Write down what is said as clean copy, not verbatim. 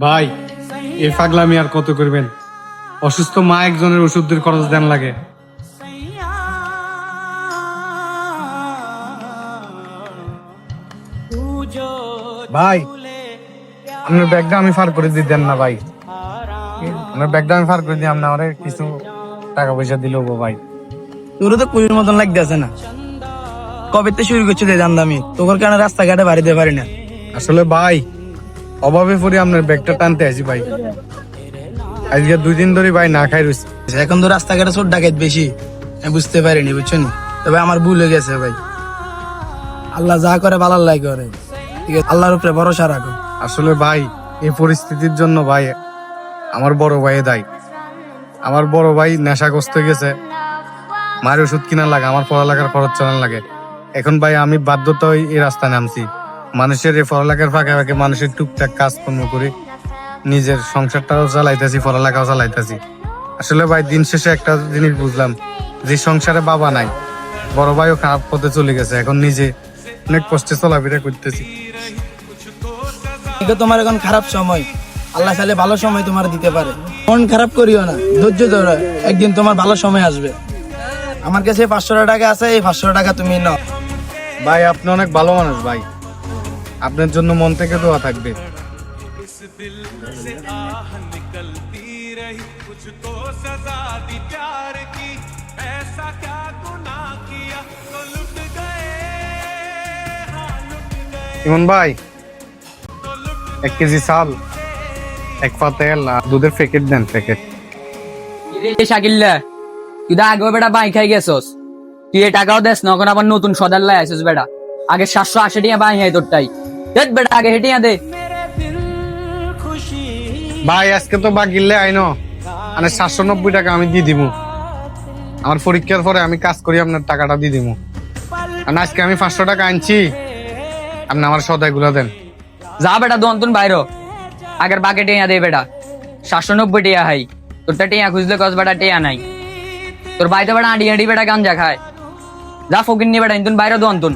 ভাই এই পাগলামি আর কত করবেন? অসুস্থ মা একজনের ওষুধের খরচ দেন লাগে। ভাই আপনার ব্যাগটা আমি ফার করে দিয়ে দেন না ভাই। আপনার ব্যাগটা আমি ফার করে দিয়ে আপনি আমার কিছু টাকা পয়সা দিলেও ভাই। তোর তো কুড়ির মতন লাগতেছে না, কবে তো শুরু করছো দামি তোর কারণে রাস্তাঘাটে বাড়ি দিতে পারি না। আসলে ভাই অভাবে পড়ে আপনার ব্যাগটা টানতে আসি ভাই। আজকে 2 দিন ধরে ভাই না খাই রয়েছি। এখন তো রাস্তাঘাটে চোর ডাকাত বেশি, আমি বুঝতে পারিনি বুঝছো নি। তবে আমার ভুল হয়ে গেছে ভাই, আল্লাহ যা করে ভালো লাই করে, ঠিক আছে আল্লাহর উপরে ভরসা রাখো। আসলে ভাই এই পরিস্থিতির জন্য ভাই আমার বড় ভাই দায়ী। আমার বড় ভাই নেশাগ্রস্ত হয়ে গেছে, মায়ের ওষুধ কিনা লাগে, আমার পড়ালেখার খরচ চালান লাগে। এখন ভাই আমি বাধ্যতায় এই রাস্তায় নামছি। মানুষের এই পড়ালেখার ফাঁকে ফাঁকে মানুষের টুকটাক কাজকর্ম করে নিজের সংসারটাও চালাইতেছি, পড়ালেখাও চালাইতেছি। আসলে ভাই দিন শেষে একটা জিনিস বুঝলাম, যে সংসারে বাবা নাই, বড় ভাইও খারাপ পথে চলে গেছে, এখন নিজে অনেক কষ্টে চলাফেরা করতেছি। তোমার এখন খারাপ সময়, আল্লাহ চাইলে ভালো সময় তোমার দিতে পারে। মন খারাপ করিও না, ধৈর্য ধরো, একদিন তোমার ভালো সময় আসবে। আমার কাছে 500 টাকা আছে, এই 500 টাকা তুমি নাও। ভাই আপনি অনেক ভালো মানুষ ভাই, আপনার জন্য মন থেকে দোয়া থাকবে। ইমন ভাই 1 কেজি চাল, 1 পা তেল আর দুধের প্যাকেট দেন। প্যাকেট শাকিল্লা তুই তো আগে বেটা বাই খাই গেছস, তুই এই টাকাও দেস না, এখন আবার নতুন সদার লাই আসিস বেটা। আগে 780 টাকা বাই হয় তোরটাই, দেখ বেটা আগে হেঁটিয়া দে। ভাই আজকে তো বাগিলে আইনো, মানে 790 টাকা আমি দিয়ে দিব। আমার পরীক্ষার পরে আমি কাজ করি, আপনার টাকাটা দিয়ে দিব। আর আজকে আমি 500 টাকা আনছি, আপনি আমার সদাই গুলা দেন। যা বেটা দন্তন বাইরো, আগের বাকে টেয়া দে বেটা। 790 টাকা হাই, তোরটা টেয়া খুঁজলে কস বেটা টেয়া নাই। তোর বাইতে বেটা আঁটি আঁটি বেটা গাঞ্জা খায়। যা ফকির নিয়ে বেটা ইন্তন বাইরে দন্তন।